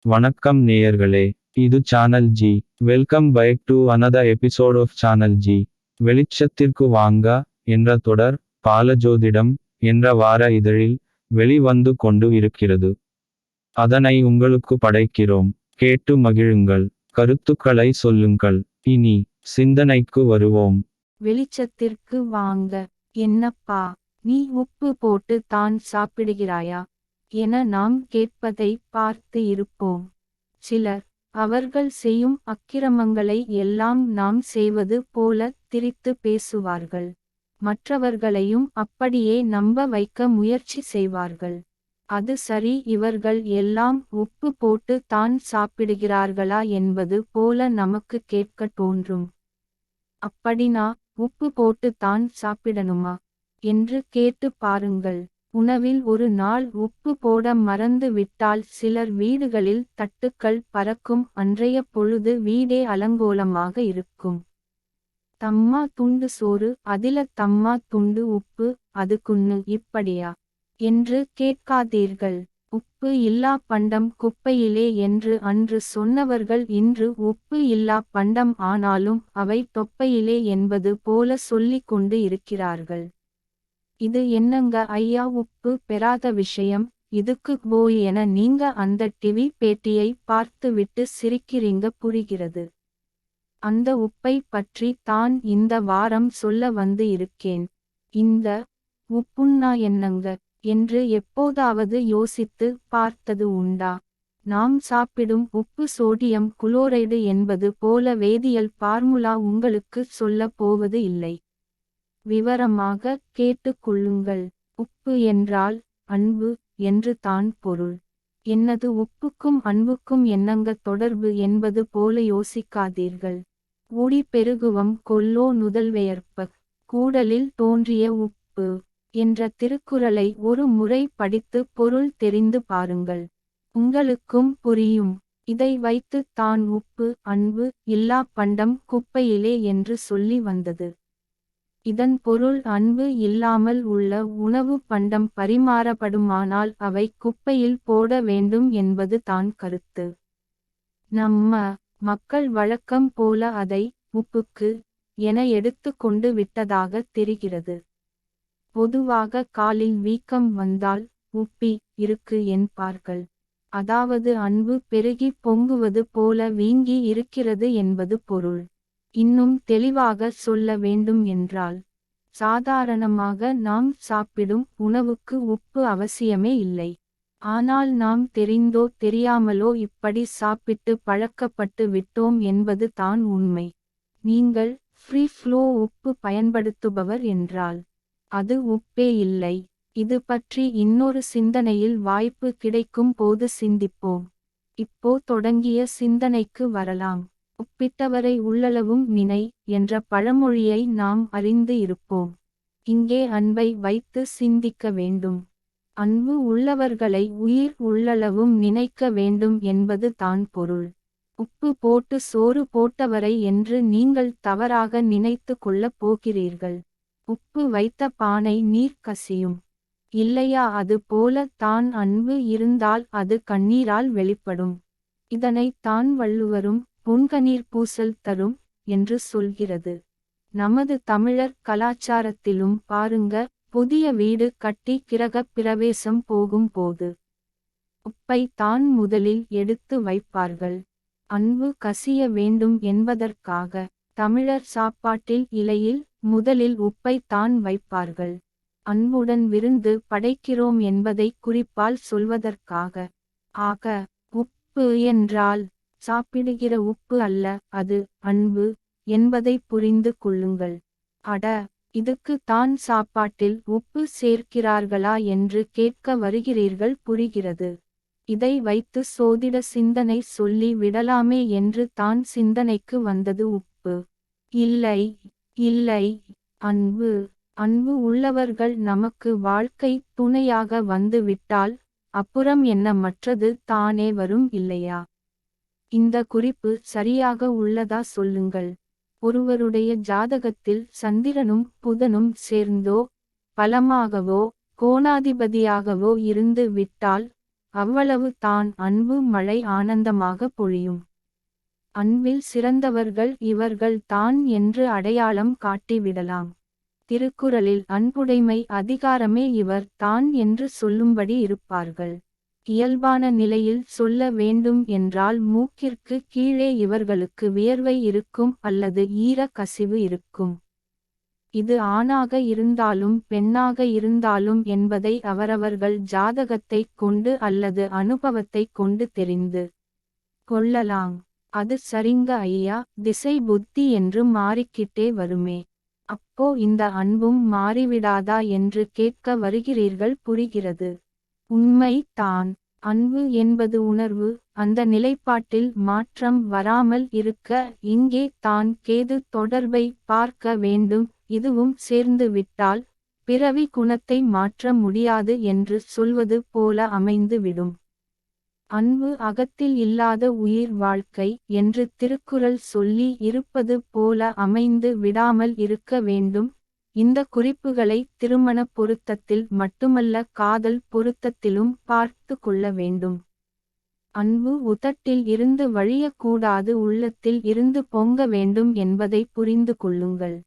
வணக்கம் நேயர்களே, இது channel G. Welcome back to another episode of channel G. வெளிச்சத்திற்கு வாங்க என்ற தொடர் பாலஜோதிடம் என்ற வார இதழில் வெளிவந்து கொண்டு இருக்கிறது. அதனை உங்களுக்கு படைக்கிறோம். கேட்டு மகிழுங்கள். கருத்துக்களை சொல்லுங்கள். இனி சிந்தனைக்கு வருவோம். வெளிச்சத்திற்கு வாங்க. என்னப்பா, நீ உப்பு போட்டு தான் சாப்பிடுகிறாயா என நாம் கேட்பதை பார்த்து இருப்போம். சிலர் அவர்கள் செய்யும் அக்கிரமங்களை எல்லாம் நாம் செய்வது போல திரித்து பேசுவார்கள். மற்றவர்களையும் அப்படியே நம்ப வைக்க முயற்சி செய்வார்கள். அது சரி, இவர்கள் எல்லாம் உப்பு போட்டு தான் சாப்பிடுகிறார்களா என்பது போல நமக்கு கேட்க தோன்றும். அப்படினா உப்பு போட்டு தான் சாப்பிடணுமா என்று கேட்டு பாருங்கள். உணவில் ஒரு நாள் உப்பு போட மறந்து விட்டால் சிலர் வீடுகளில் தட்டுக்கள் பறக்கும். அன்றைய பொழுது வீடே அலங்கோலமாக இருக்கும். தம்மா துண்டு சோறு, அதில தம்மா துண்டு உப்பு, அதுக்குன்னு இப்படியா என்று கேட்காதீர்கள். உப்பு இல்லா பண்டம் குப்பையிலே என்று அன்று சொன்னவர்கள் இன்று உப்பு இல்லா பண்டம் ஆனாலும் அவை தொப்பையிலே என்பது போல சொல்லிக் கொண்டு இருக்கிறார்கள். இது என்னங்க ஐயா, உப்பு பெறாத விஷயம், இதுக்கு போய் என நீங்க அந்த டிவி பேட்டியை பார்த்துவிட்டு சிரிக்கிறீங்க புரிகிறது. அந்த உப்பை பற்றி தான் இந்த வாரம் சொல்ல வந்து இருக்கேன். இந்த உப்புன்னா என்னங்க என்று எப்போதாவது யோசித்து பார்த்தது உண்டா? நாம் சாப்பிடும் உப்பு சோடியம் குளோரைடு என்பது போல வேதியியல் பார்முலா உங்களுக்கு சொல்ல போவது இல்லை. விவரமாக கேட்டுக்கொள்ளுங்கள். உப்பு என்றால் அன்பு என்று தான் பொருள். என்னது உப்புக்கும் அன்புக்கும் என்னங்க தொடர்பு என்பது போல யோசிக்காதீர்கள். ஊடி பெருகுவம் கொல்லோ நுதல்வெயற்பக் கூடலில் தோன்றிய உப்பு என்ற திருக்குறளை ஒரு முறை படித்து பொருள் தெரிந்து பாருங்கள். உங்களுக்கும் புரியும். இதை வைத்து தான் உப்பு அன்பு இல்லா பண்டம் குப்பையிலே என்று சொல்லி வந்தது. இதன் பொருள் அன்பு இல்லாமல் உள்ள உணவு பண்டம் பரிமாறப்படுமானால் அவை குப்பையில் போட வேண்டும் என்பது தான் கருத்து. நம்ம மக்கள் வழக்கம் போல அதை உப்புக்கு என எடுத்து கொண்டு விட்டதாக தெரிகிறது. பொதுவாக காலில் வீக்கம் வந்தால் உப்பி இருக்கு என்பார்கள். அதாவது அன்பு பெருகி பொங்குவது போல வீங்கி இருக்கிறது என்பது பொருள். இன்னும் தெளிவாக சொல்ல வேண்டும் என்றால், சாதாரணமாக நாம் சாப்பிடும் உணவுக்கு உப்பு அவசியமே இல்லை. ஆனால் நாம் தெரிந்தோ தெரியாமலோ இப்படி சாப்பிட்டு பழக்கப்பட்டு விட்டோம் என்பது தான் உண்மை. நீங்கள் ஃப்ரீ ஃப்ளோ உப்பு பயன்படுத்துபவர் என்றால் அது உப்பே இல்லை. இது பற்றி இன்னொரு சிந்தனையில் வாய்ப்பு கிடைக்கும் போது சிந்திப்போம். இப்போ தொடங்கிய சிந்தனைக்கு வரலாம். உப்பிட்டவரை உள்ளளவும் நினை என்ற பழமொழியை நாம் அறிந்து இருப்போம். இங்கே அன்பை வைத்து சிந்திக்க வேண்டும். அன்பு உள்ளவர்களை உயிர் உள்ளளவும் நினைக்க வேண்டும் என்பது தான் பொருள். உப்பு போட்டு சோறு போட்டவரை என்று நீங்கள் தவறாக நினைத்து கொள்ளப் போகிறீர்கள். உப்பு வைத்த பானை நீர் கசியும் இல்லையா? அது போல தான் அன்பு இருந்தால் அது கண்ணீரால் வெளிப்படும். இதனை தான் வள்ளுவரும் புன்கணீர் பூசல் தரும் என்று சொல்கிறது. நமது தமிழர் கலாச்சாரத்திலும் பாருங்க, புதிய வீடு கட்டி கிரகப் பிரவேசம் போகும் போது உப்பை தான் முதலில் எடுத்து வைப்பார்கள். அன்பு கசிய வேண்டும் என்பதற்காக தமிழர் சாப்பாட்டில் இலையில் முதலில் உப்பை தான் வைப்பார்கள். அன்புடன் விருந்து படைக்கிறோம் என்பதை குறிப்பால் சொல்வதற்காக. ஆக உப்பு என்றால் சாப்பிடுகிற உப்பு அல்ல, அது அன்பு என்பதை புரிந்து கொள்ளுங்கள். அட, இதுக்கு தான் சாப்பாட்டில் உப்பு சேர்க்கிறார்களா என்று கேட்க வருகிறீர்கள் புரிகிறது. இதை வைத்து சோதிட சிந்தனை சொல்லி விடலாமே என்று தான் சிந்தனைக்கு வந்தது. உப்பு இல்லை இல்லை, அன்பு அன்பு உள்ளவர்கள் நமக்கு வாழ்க்கை துணையாக வந்து விட்டால் அப்புறம் என்ன, மற்றது தானே வரும் இல்லையா? இந்த குறிப்பு சரியாக உள்ளதா சொல்லுங்கள். ஒருவருடைய ஜாதகத்தில் சந்திரனும் புதனும் சேர்ந்தோ பலமாகவோ கோணாதிபதியாகவோ இருந்து விட்டால் அவ்வளவு தான் அன்பு மழை ஆனந்தமாக பொழியும். அன்பில் சிறந்தவர்கள் இவர்கள் தான் என்று அடையாளம் காட்டிவிடலாம். திருக்குறளில் அன்புடைமை அதிகாரமே இவர் தான் என்று சொல்லும்படி இருப்பார்கள். இயல்பான நிலையில் சொல்ல வேண்டும் என்றால் மூக்கிற்கு கீழே இவர்களுக்கு வியர்வை இருக்கும் அல்லது ஈர கசிவு இருக்கும். இது ஆணாக இருந்தாலும் பெண்ணாக இருந்தாலும் என்பதை அவரவர்கள் ஜாதகத்தைக் கொண்டு அல்லது அனுபவத்தைக் கொண்டு தெரிந்து கொள்ளலாம். அது சரிங்க ஐயா, திசை புத்தி என்று மாறிக்கிட்டே வருமே, அப்போ இந்த அன்பும் மாறிவிடாதா என்று கேட்க வருகிறீர்கள். புரிகிறது. உண்மை தான். அன்பு என்பது உணர்வு. அந்த நிலைப்பாட்டில் மாற்றம் வராமல் இருக்க இங்கே தான் கேது தொடர்பை பார்க்க வேண்டும். இதுவும் சேர்ந்து விட்டால் பிறவி குணத்தை மாற்ற முடியாது என்று சொல்வது போல அமைந்து விடும். அன்பு அகத்தில் இல்லாத உயிர் வாழ்க்கை என்று திருக்குறள் சொல்லி இருப்பது போல அமைந்து விடாமல் இருக்க வேண்டும். இந்த குறிப்புகளை திருமண பொருத்தத்தில் மட்டுமல்ல காதல் பொருத்தத்திலும் பார்த்து கொள்ள வேண்டும். அன்பு உதட்டில் இருந்து வழியக்கூடாது, உள்ளத்தில் இருந்து பொங்க வேண்டும் என்பதை புரிந்து கொள்ளுங்கள்.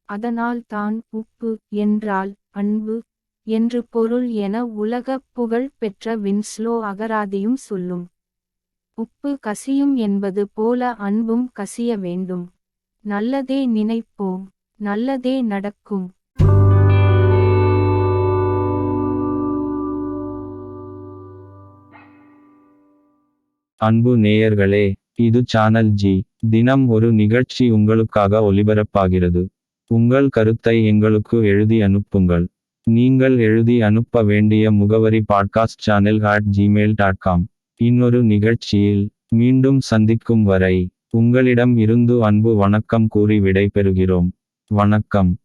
அதனால் தான் உப்பு என்றால் அன்பு என்று பொருள் என உலக புகழ் பெற்ற வின்ஸ்லோ அகராதியும் சொல்லும். உப்பு கசியும் என்பது போல அன்பும் கசிய வேண்டும். நல்லதே நினைப்போம், நல்லதே நடக்கும். அன்பு நேயர்களே, இது சேனல் ஜி. தினம் ஒரு நிகழ்ச்சி உங்களுக்காக ஒலிபரப்பாகிறது. உங்கள் கருத்தை எங்களுக்கு எழுதி அனுப்புங்கள். நீங்கள் எழுதி அனுப்ப வேண்டிய முகவரி podcastchannel@gmail.com. இன்னொரு நிகழ்ச்சியில் மீண்டும் சந்திக்கும் வரை உங்களிடம் இருந்து அன்பு வணக்கம் கூறி விடை பெறுகிறோம். வணக்கம்.